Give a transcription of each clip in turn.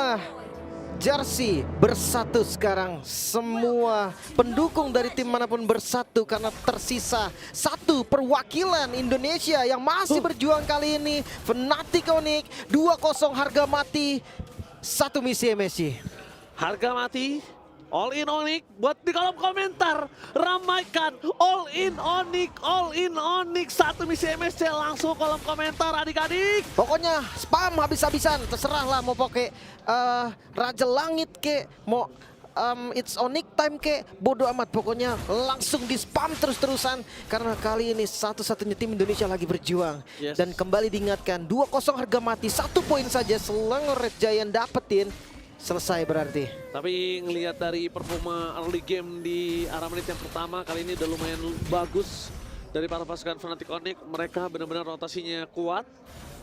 Semua jersey bersatu sekarang. Semua pendukung dari tim manapun bersatu karena tersisa satu perwakilan Indonesia yang masih berjuang kali ini. Fnatic Onyx 2-0 harga mati. Satu misi MSC. Harga mati, all in Onyx. Buat di kolom komentar, ramaikan all in Onyx. Satu misi MSC, langsung kolom komentar adik-adik. Pokoknya spam habis-habisan, terserah lah mau pakai Raja Langit ke, mau It's Onyx time ke, bodo amat. Pokoknya langsung di spam terus-terusan karena kali ini satu-satunya tim Indonesia lagi berjuang. Yes. Dan kembali diingatkan 2-0 harga mati, 1 poin saja Selangor Red Giant dapetin. Selesai berarti. Tapi ngelihat dari performa early game di arah menit yang pertama, kali ini udah lumayan bagus dari para pasukan Fnatic Onyx. Mereka benar-benar rotasinya kuat.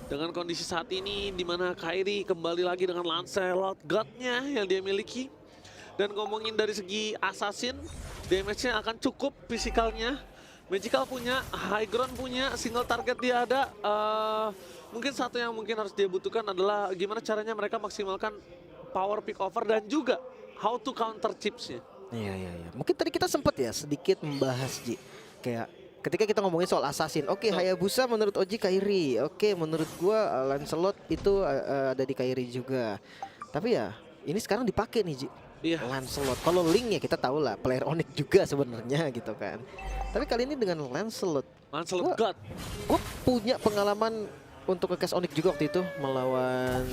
Dengan kondisi saat ini di mana Kairi kembali lagi dengan Lancelot God-nya yang dia miliki. Dan ngomongin dari segi assassin, damage-nya akan cukup fisikalnya. Magical punya, High Ground punya, single target dia ada. Mungkin satu yang mungkin harus dia butuhkan adalah gimana caranya mereka maksimalkan power pick over dan juga how to counter chipsnya. Iya. Mungkin tadi kita sempat ya sedikit membahas, Ji. Kayak ketika kita ngomongin soal assassin, oke, Hayabusa menurut Oji Kairi, oke, menurut gua Lancelot itu ada di Kairi juga. Tapi ya ini sekarang dipakai nih, Ji. Iya. Lancelot. Kalau Link ya kita tahu lah, player Onyx juga sebenarnya gitu kan. Tapi kali ini dengan Lancelot God. Gue punya pengalaman untuk nge-cast Onyx juga waktu itu melawan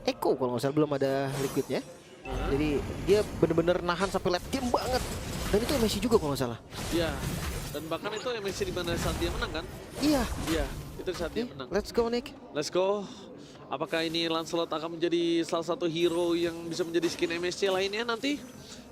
Echo kalau nggak salah, belum ada liquidnya. Jadi dia bener-bener nahan sampai late game banget. Dan itu MSC juga kalau nggak salah. Iya. Dan bahkan itu MSC di mana saat dia menang kan? Iya. Iya, itu saat dia menang. Let's go Nick. Let's go. Apakah ini Lancelot akan menjadi salah satu hero yang bisa menjadi skin MSC lainnya nanti?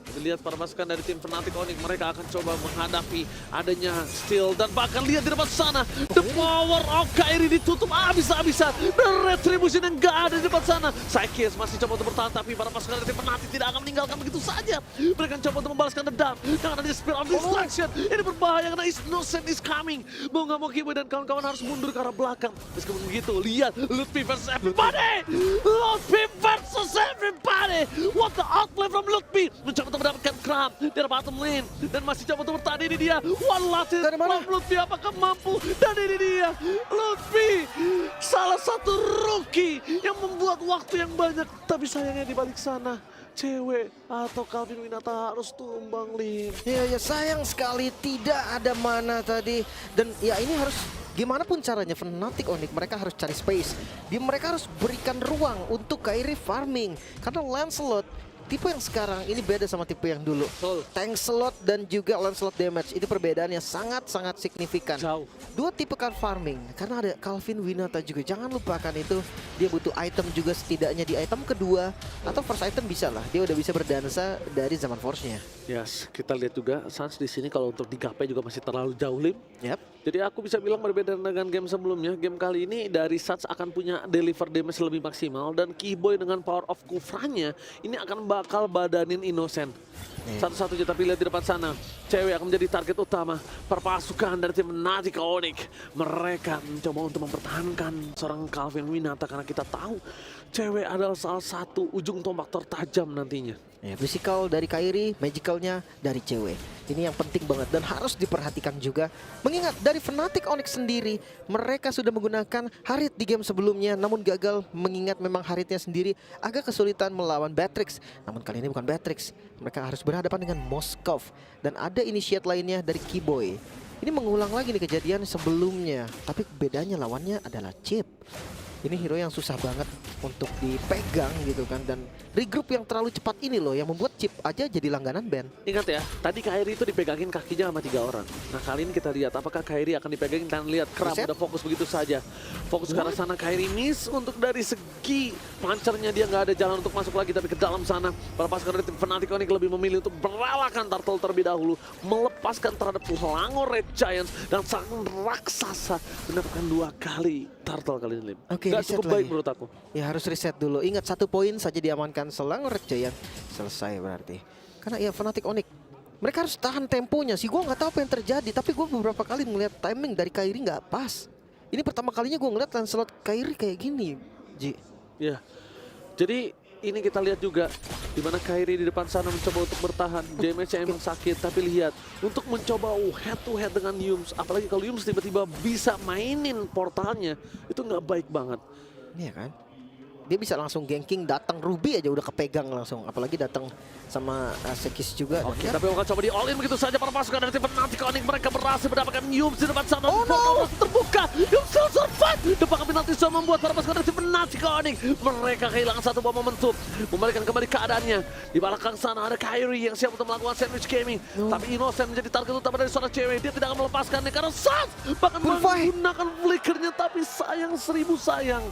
Kita lihat para pasukan dari tim Fnatic Onyx, mereka akan coba menghadapi adanya steal dan bahkan lihat di depan sana the power of Kairi ditutup habis-habisan dan retribution yang gak ada di depan sana. Psykis masih coba untuk bertahan tapi para pasukan dari tim Fnatic tidak akan meninggalkan begitu saja. Mereka coba untuk membalaskan dendam dengan adanya spill of distraction. Ini berbahaya karena Innocent is coming. Mau gak mau Kiboy dan kawan-kawan harus mundur ke arah belakang. Meskipun begitu, lihat Lutfi versus everybody. Lutfi versus everybody. What the outplay from Lutfi. Mencoba untuk mendapatkan Kram dari bottom lane dan masih coba untuk bertahan. Ini dia one last hit from Lutfi, apakah mampu? Dan ini dia Lutfi, salah satu rookie yang membuat waktu yang banyak, tapi sayangnya di balik sana cewek atau Calvin Winata harus tumbang, Lim. Iya, sayang sekali tidak ada mana tadi. Dan ya ini harus gimana pun caranya Fnatic Onyx mereka harus cari space. Mereka harus berikan ruang untuk Kairi farming karena Lancelot tipe yang sekarang ini beda sama tipe yang dulu. Tank slot dan juga Lancelot damage itu perbedaannya sangat-sangat signifikan. Jauh. Dua tipe kan farming karena ada Calvin Winata juga. Jangan lupakan itu, dia butuh item juga setidaknya di item kedua atau first item bisa lah. Dia udah bisa berdansa dari zaman Force-nya. Yes, kita lihat juga Sans di sini kalau untuk di KP juga masih terlalu jauh, Lim. Yap. Jadi aku bisa bilang berbeda dengan game sebelumnya. Game kali ini dari Sats akan punya deliver damage lebih maksimal dan Kiboy dengan power of Kufranya ini akan bakal badanin Innocent. Satu-satunya tapi lihat di depan sana, cewek akan menjadi target utama perpasukan dari tim Fnatic Onyx. Mereka mencoba untuk mempertahankan seorang Calvin Winata karena kita tahu cewek adalah salah satu ujung tombak tertajam nantinya. Ya, physical dari Kairi, magicalnya dari cewek. Ini yang penting banget dan harus diperhatikan juga. Mengingat dari Fnatic Onyx sendiri, mereka sudah menggunakan Harit di game sebelumnya, namun gagal mengingat memang Haritnya sendiri agak kesulitan melawan Batrix. Namun kali ini bukan Batrix, mereka harus berhadapan dengan Moskov. Dan ada initiate lainnya dari Kiboy. Ini mengulang lagi nih kejadian sebelumnya, tapi bedanya lawannya adalah Chip. Ini hero yang susah banget untuk dipegang gitu kan. Dan regroup yang terlalu cepat ini loh yang membuat Chip aja jadi langganan ban. Ingat ya, tadi Kairi itu dipegangin kakinya sama 3 orang. Nah kali ini kita lihat apakah Kairi akan dipegangin. Dan lihat Kram udah fokus begitu saja. Fokus ke arah sana, Kairi miss untuk dari segi pancernya. Dia nggak ada jalan untuk masuk lagi. Tapi ke dalam sana, para pasukan dari tim Fnatic Onyx lebih memilih untuk beralakan Turtle terlebih dahulu. Melepaskan terhadap Selangor Red Giants. Dan sang raksasa mendapatkan 2 kali Turtle kali ini. Oke, gak cukup baik menurut aku. Ya harus reset dulu. Ingat 1 poin saja diamankan Selangor Red Giant. Selesai berarti. Karena ya Fnatic Onyx mereka harus tahan temponya sih. Gue nggak tahu apa yang terjadi. Tapi gue beberapa kali melihat timing dari Kairi nggak pas. Ini pertama kalinya gue ngeliat Lancelot Kairi kayak gini, Ji. Ya, jadi ini kita lihat juga di mana Kairi di depan sana mencoba untuk bertahan. Damage-nya emang sakit, tapi lihat untuk mencoba head to head dengan Yums, apalagi kalau Yums tiba-tiba bisa mainin portalnya, itu nggak baik banget. Iya kan? Dia bisa langsung ganking, datang Ruby aja udah kepegang langsung, apalagi datang sama Sekis juga. Oke, Dan tapi akan coba di all in begitu saja para pasukan dari tim Fnatic Onyx. Mereka berhasil mendapatkan Yums di depan sana. Oh, no! Terbuka, Yums still survive. Depan penalti sudah membuat para pasukan dari tim Fnatic Onyx. Mereka kehilangan satu buah momentum, membalikan kembali keadaannya. Di belakang sana ada Kairi yang siap untuk melakukan sandwich gaming. Tapi Innocent menjadi target utama dari seorang cewek. Dia tidak akan melepaskannya karena Sans bahkan menggunakan flickernya, tapi sayang seribu sayang.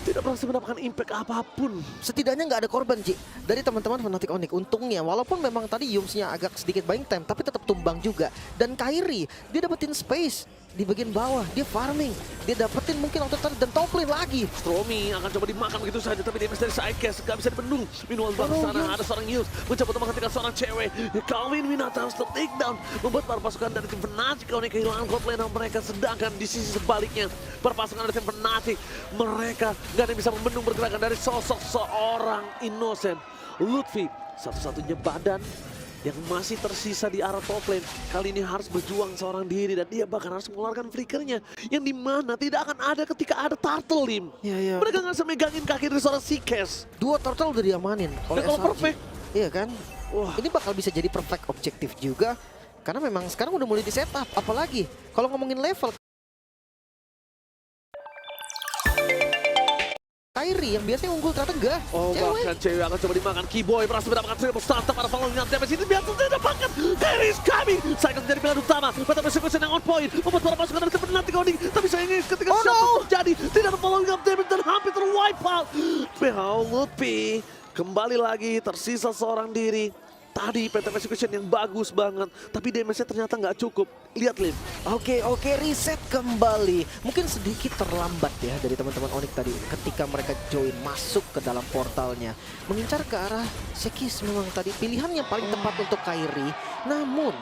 Tidak berhasil mendapatkan impact apapun. setidaknya nggak ada korban, Ji, dari teman-teman Fnatic Onyx. Untungnya, walaupun memang tadi Yumsnya agak sedikit buying time, tapi tetap tumbang juga. Dan Kairi, dia dapetin space di bagian bawah, dia farming, dia dapetin mungkin auto turret dan top lane lagi. Stromy akan coba dimakan begitu saja, tapi damage dari Sidecast gak bisa dibendung. Minuman bang sana ada seorang Yus mencoba untuk menghentikan seorang cewek. Calvin Winata harus take down, membuat para pasukan dari tim Fnatic Onyx kehilangan gold lane mereka. Sedangkan di sisi sebaliknya, para pasukan dari tim Fnatic, mereka gak ada yang bisa membendung pergerakan dari sosok seorang Innocent. Lutfi, satu-satunya badan yang masih tersisa di arah top lane, kali ini harus berjuang seorang diri dan dia bahkan harus mengeluarkan flickernya yang dimana tidak akan ada ketika ada Turtle Lim. Iya. Mereka nggak bisa megangin kaki dari seorang Seekers. Dua turtle udah diamanin oleh Kalau SRG. perfect. Iya kan? Wah. Ini bakal bisa jadi perfect objektif juga. Karena memang sekarang udah mulai di setup. Apalagi kalau ngomongin level, Kairi yang biasanya unggul ternyata enggak. Oh, bahkan cewek akan coba dimakan. Keyboy berhasil mendapatkan triple stun pada following up damage ini biasa tidak dapatkan. Kairi is coming. Cycle menjadi pilihan utama. Pada persekusi yang on point. Membuat para pasukan dari tim Fnatic Onyx. Tapi sayangnya ketika shot terjadi, tidak ada following up damage dan hampir terwipe out. Behau Lutfi kembali lagi tersisa seorang diri. Tadi PT Execution yang bagus banget, tapi damage-nya ternyata nggak cukup. Lihat Lim. Oke, reset kembali. Mungkin sedikit terlambat ya dari teman-teman Onyx tadi ketika mereka join masuk ke dalam portalnya. Mengincar ke arah Sekis memang tadi pilihan yang paling tepat untuk Kairi. Namun,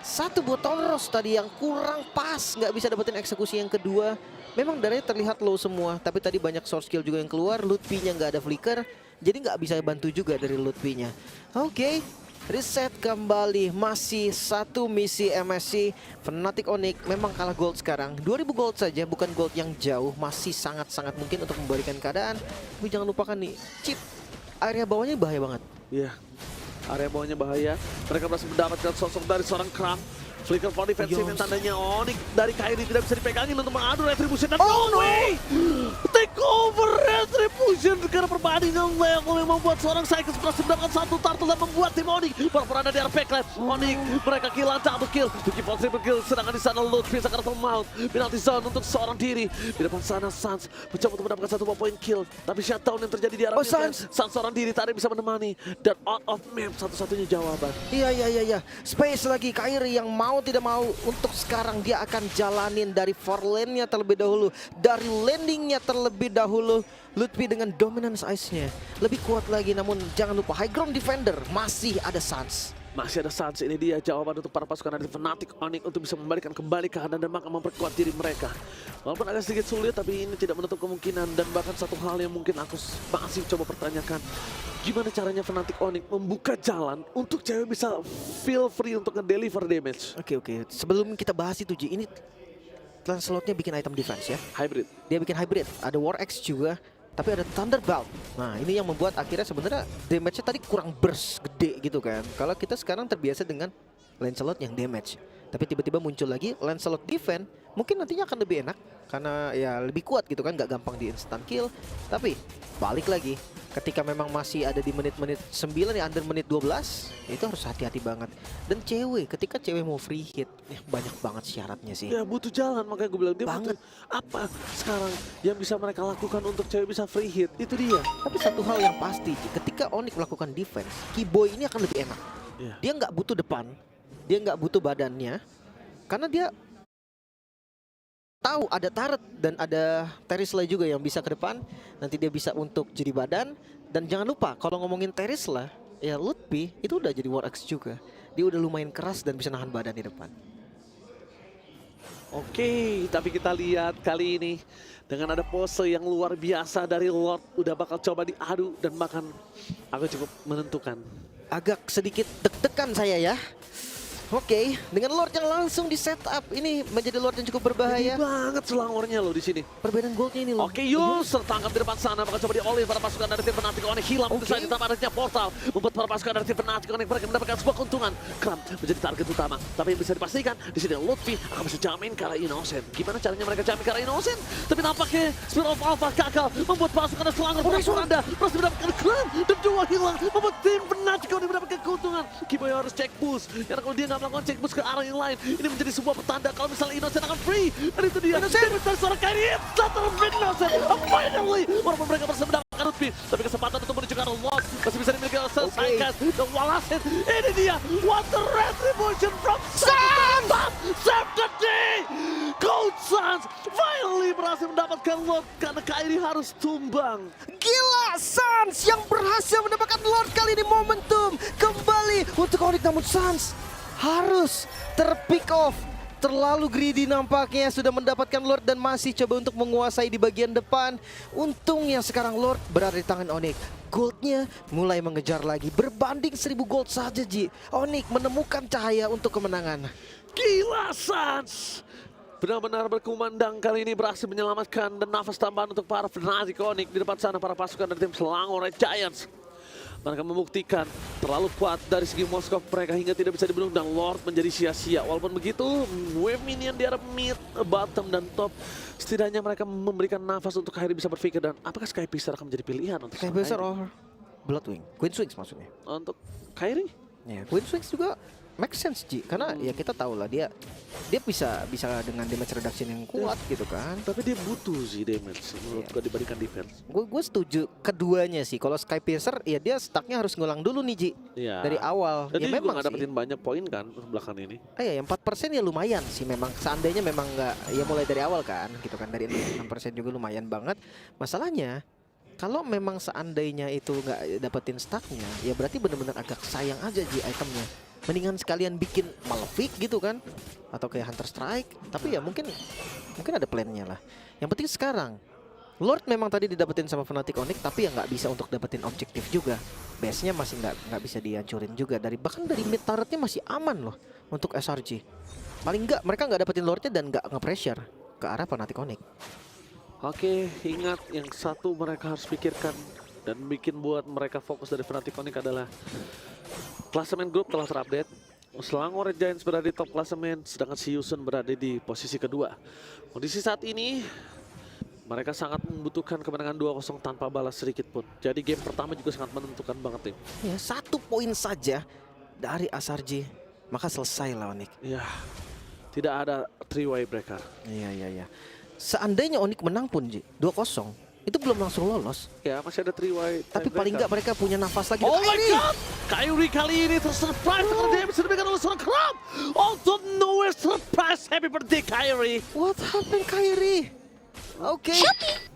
satu botol Ross tadi yang kurang pas, nggak bisa dapetin eksekusi yang kedua. Memang darahnya terlihat low semua, tapi tadi banyak source skill juga yang keluar. Lutfi-nya nggak ada flicker, jadi nggak bisa bantu juga dari Lutfi-nya. Oke. Reset kembali, masih satu misi MSC. Fnatic Onyx memang kalah gold sekarang, 2000 gold saja, bukan gold yang jauh. Masih sangat-sangat mungkin untuk membalikan keadaan. Tapi jangan lupakan nih, chip area bawahnya bahaya banget. Iya, area bawahnya bahaya. Mereka berhasil mendapatkan sosok dari seorang Kram. Flicker for defensive yang tandanya Onyx dari Kairi tidak bisa dipegangin untuk mengadu Retribution. Dan no way! Take over Retribution karena perbandingan level yang membuat seorang Cycles berhasil mendapatkan satu turtle dan membuat tim Onyx berada di area backline. Onyx mereka kehilangan double kill. Tuki for triple kill, sedangkan di sana Lutfi sekarang termaut. Penalti zone untuk seorang diri. Di depan sana Sans mencoba untuk mendapatkan satu poin kill. Tapi shutdown yang terjadi di arah Sans seorang diri tadi bisa menemani. Dan out of map satu-satunya jawaban. Iya. Space lagi, Kairi yang mau tidak mau untuk sekarang dia akan jalanin dari far lane-nya terlebih dahulu, dari landing-nya terlebih dahulu. Lutfi dengan dominance ice-nya lebih kuat lagi, namun jangan lupa high ground defender masih ada Sans. Masih ada Sans, ini dia jawaban untuk para pasukan dari Fnatic Onyx untuk bisa membalikan kembali keadaan dan bahkan memperkuat diri mereka. Walaupun agak sedikit sulit, tapi ini tidak menutup kemungkinan. Dan bahkan satu hal yang mungkin aku masih coba pertanyakan, gimana caranya Fnatic Onyx membuka jalan untuk cewek bisa feel free untuk nge-deliver damage. Oke. Sebelum kita bahas itu, Ji, ini Lancelotnya bikin item defense ya. Hybrid. Dia bikin hybrid, ada War Axe juga, tapi ada Thunderbolt. Nah, ini yang membuat akhirnya sebenarnya damage-nya tadi kurang burst gede gitu kan. Kalau kita sekarang terbiasa dengan Lancelot yang damage, tapi tiba-tiba muncul lagi Lancelot defense, mungkin nantinya akan lebih enak karena ya lebih kuat gitu kan, nggak gampang di instant kill. Tapi balik lagi, ketika memang masih ada di menit-menit 9 ya, under menit 12, itu harus hati-hati banget. Dan cewek, ketika cewek mau free hit, ya banyak banget syaratnya sih. Ya butuh jalan, makanya gue bilang dia Banget. butuh apa sekarang yang bisa mereka lakukan untuk cewek bisa free hit, itu dia. Tapi satu hal yang pasti, ketika Onyx melakukan defense, Keyboy ini akan lebih enak. Yeah. Dia nggak butuh depan, dia nggak butuh badannya, karena dia tahu ada turret dan ada Terisla juga yang bisa ke depan. Nanti dia bisa untuk jadi badan. Dan jangan lupa, kalau ngomongin Terisla, ya Lutfi itu udah jadi War Axe juga. Dia udah lumayan keras dan bisa nahan badan di depan. Oke, tapi kita lihat kali ini dengan ada pose yang luar biasa dari Lord, udah bakal coba diadu dan bahkan aku cukup menentukan. Agak sedikit deg-degan saya ya. Oke, dengan Lord yang langsung di setup, ini menjadi Lord yang cukup berbahaya. Jadi banget selangornya loh di sini. Perbedaan goldnya ini loh. Oke, Yus tertangkap di depan sana, bakal coba dioleh para pasukan dari tim Fnatic Onyx, hilang itu saja tanpa adanya portal, membuat para pasukan dari tim Fnatic Onyx mereka mendapatkan sebuah keuntungan. Kram menjadi target utama, tapi yang bisa dipastikan di sini Lutfi akan bisa jamin ke arah Innocent. Gimana caranya mereka jamin ke arah Innocent? Tapi nampaknya Spirit of Alpha gagal membuat pasukan dari selangor langsung Anda masih mendapatkan Kram dan dua hilang, membuat tim Fnatic Onyx mendapatkan keuntungan. Kiboy harus cek push, karena kalau dia nggak melakukan cek push ke arah yang lain, ini menjadi sebuah petanda kalau misalnya Innocent akan free. Dan itu dia, dari suara Kairi, Satu Innocent, finally! Walaupun mereka bisa mendapatkan Lutfi, tapi kesempatan untuk menuju ke arah Lord masih bisa dimiliki oleh Selesaikan. Dan Walasin, ini dia, what the retribution from Suns! Save the day! Cold Suns finally berhasil mendapatkan Lord karena Kairi harus tumbang. Gila, Suns yang berhasil mendapatkan Lord kali ini, momentum kembali untuk Onyx, namun Suns harus terpick off. Terlalu greedy nampaknya, sudah mendapatkan Lord dan masih coba untuk menguasai di bagian depan. Untungnya sekarang Lord berada di tangan Onyx. Goldnya mulai mengejar lagi, berbanding 1000 gold saja Ji. Onyx menemukan cahaya untuk kemenangan. Gila Suns! Benar-benar berkumandang kali ini, berhasil menyelamatkan dan nafas tambahan untuk para Fnatic Onyx. Di depan sana para pasukan dari tim Selangor Red Giants. Mereka membuktikan terlalu kuat dari segi Moskov mereka hingga tidak bisa dibunuh dan Lord menjadi sia-sia. Walaupun begitu, wave minion di arah mid, bottom, dan top, setidaknya mereka memberikan nafas untuk Kairi bisa berpikir. Dan apakah Skypicer akan menjadi pilihan untuk Skypicer or Bloodwing? Queen's Wings maksudnya? untuk Kairi? Ya, Queen's Wings juga make sense Ji, karena ya kita tahu lah dia bisa dengan damage reduction yang kuat gitu kan. Tapi dia butuh sih damage menurut gue dibandingkan defense. Gue setuju keduanya sih. Kalau Skypicer ya dia stucknya harus ngulang dulu nih Ji. Iya. Dari awal. Dan Ya dia juga memang nggak sih. dapetin banyak poin kan belakang ini. Ya 4% ya lumayan sih memang. Seandainya memang nggak, ya mulai dari awal kan gitu kan, dari 6% juga lumayan banget. Masalahnya kalau memang seandainya itu nggak dapetin stucknya, ya berarti bener-bener agak sayang aja Ji itemnya. Mendingan sekalian bikin Malefic gitu kan, atau kayak Hunter Strike. Tapi ya mungkin ada plannya lah. Yang penting sekarang Lord memang tadi didapetin sama Fnatic Onyx, tapi ya nggak bisa untuk dapetin objektif juga. Base-nya masih nggak bisa dihancurin juga. Bahkan dari mid turretnya masih aman loh untuk SRG. Paling nggak mereka nggak dapetin Lordnya dan nggak nge-pressure ke arah Fnatic Onyx. Oke, ingat yang satu mereka harus pikirkan dan bikin buat mereka fokus dari Fnatic Onyx adalah klasemen grup telah terupdate. Selangor Red Giants berada di top klasemen, sedangkan si Yusun berada di posisi kedua. Kondisi saat ini mereka sangat membutuhkan kemenangan 2-0 tanpa balas sedikit pun. Jadi game pertama juga sangat menentukan banget tim. Ya 1 poin saja dari SRG, maka selesai lah Onyx. Ya, tidak ada three-way breaker. Iya. Seandainya Onyx menang pun Ji, 2-0, itu belum langsung lolos. Ya, masih ada three-way. Tapi paling nggak mereka punya nafas lagi. Oh my god! Kairi kali ini tersurprise karena dia bisa diberikan oleh seorang Kram. Out of nowhere surprise, happy birthday Kairi. What happened Kairi? Oke,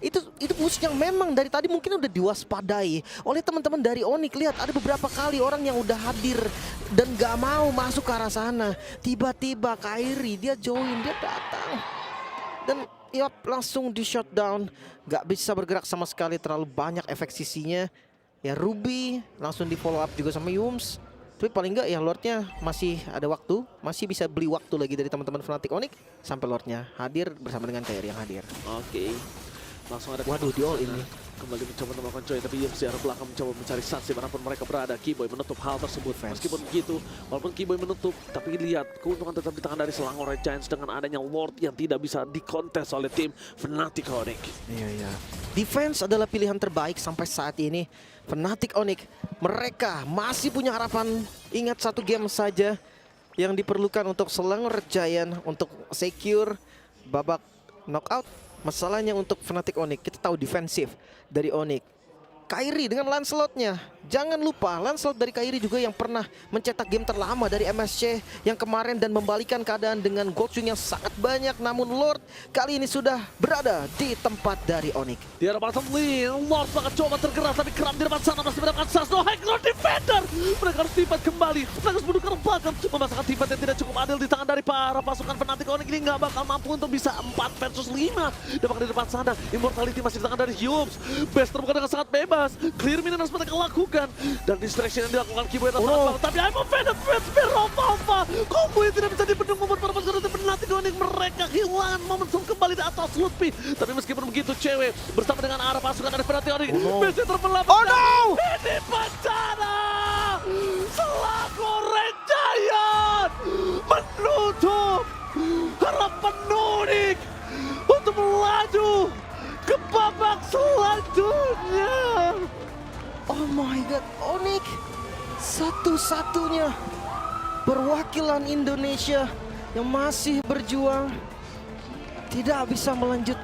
itu push yang memang dari tadi mungkin udah diwaspadai oleh teman-teman dari Onyx. Lihat ada beberapa kali orang yang udah hadir dan gak mau masuk ke arah sana. Tiba-tiba Kairi dia join, dia datang dan ya langsung di shutdown. Gak bisa bergerak sama sekali, terlalu banyak efek sisinya. Ya Ruby langsung di follow up juga sama Yums. Tapi paling enggak ya Lordnya masih ada waktu, masih bisa beli waktu lagi dari teman-teman Fnatic Onyx sampai Lordnya hadir bersama dengan Kairi yang hadir. Oke. Langsung ada Waduh, di all in nih. kembali mencoba melakukan coin, tapi Yums di arah belakang mencoba mencari Suns dimanapun mereka berada. Kiboy menutup hal tersebut. Meskipun begitu, walaupun Kiboy menutup, tapi lihat keuntungan tetap di tangan dari Selangor Red Giants dengan adanya Lord yang tidak bisa dikontes oleh tim Fnatic Onyx. Iya. Defense adalah pilihan terbaik sampai saat ini. Fnatic Onyx, mereka masih punya harapan. Ingat 1 game saja yang diperlukan untuk Selangor Red Giant untuk secure babak knockout. Masalahnya untuk Fnatic Onyx, kita tahu defensif dari Onyx. Kairi dengan Lancelotnya Jangan lupa Lancelot dari Kairi juga yang pernah mencetak game terlama dari MSC yang kemarin dan membalikan keadaan dengan gold swing yang sangat banyak. Namun Lord kali ini sudah berada di tempat dari Onyx. Di arah bottom lane, Lord akan coba tergerak tapi Kram di depan sana masih mendapatkan sas. No high ground defender. Mereka harus tipat kembali. Mereka harus mundur ke belakang. Memasakkan tipat yang tidak cukup adil di tangan dari para pasukan Fnatic Onyx ini nggak bakal mampu untuk bisa 4 versus 5. Dapat di depan sana, Immortality masih di tangan dari Humes. Best terbuka dengan sangat bebas. Clear minion harus mereka lakukan. Dan distraction yang dilakukan Kibo itu sangat bagus. Tapi I'm offended with Spear of Alpha. Combo yang tidak bisa dibendung membuat para pasukan dari Fnatic Onyx mereka kehilangan momentum kembali di atas Lutfi. Tapi meskipun begitu, cewek bersama dengan arah pasukan dari Fnatic Onyx masih terbelah. Oh no! Ini bencana! Selangor Red Giant menutup harapan Onyx untuk melaju ke babak selanjutnya. Oh my god, Onyx satu-satunya perwakilan Indonesia yang masih berjuang tidak bisa melanjutkan